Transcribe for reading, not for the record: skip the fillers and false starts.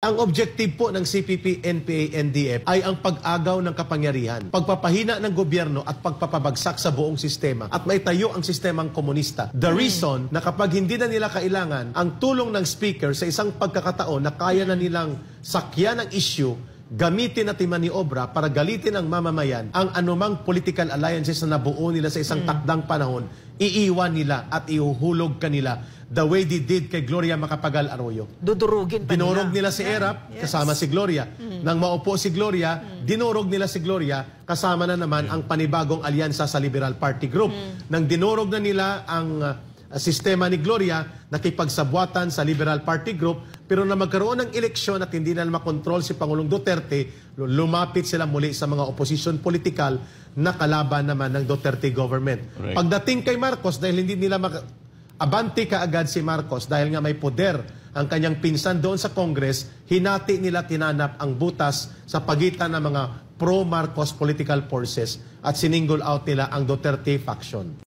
Ang objective po ng CPP, NPA, NDF ay ang pag-agaw ng kapangyarihan, pagpapahina ng gobyerno at pagpapabagsak sa buong sistema at maitayo ang sistemang komunista. The reason na kapag hindi na nila kailangan ang tulong ng speaker sa isang pagkakataon na kaya na nilang sakyan ang issue, gamitin at maniobra para galitin ang mamamayan, ang anumang political alliances na nabuo nila sa isang takdang panahon, iiwan nila at ihuhulog kanila the way they did kay Gloria Macapagal Arroyo. Dudurugin pa Dinurog nila si Erap, kasama si Gloria. Nang maupo si Gloria, dinurog nila si Gloria, kasama na naman ang panibagong alyansa sa Liberal Party Group. Nang dinurog na nila ang sistema ni Gloria, nakipagsabwatan sa Liberal Party Group, pero na magkaroon ng eleksyon at hindi na makontrol si Pangulong Duterte, lumapit sila muli sa mga opposition political na kalaban naman ng Duterte government. Right. Pagdating kay Marcos, dahil hindi nila abante kaagad si Marcos dahil nga may poder ang kanyang pinsan doon sa Congress, hinati nila tinanap ang butas sa pagitan ng mga pro-Marcos political forces at sininggle out nila ang Duterte faction.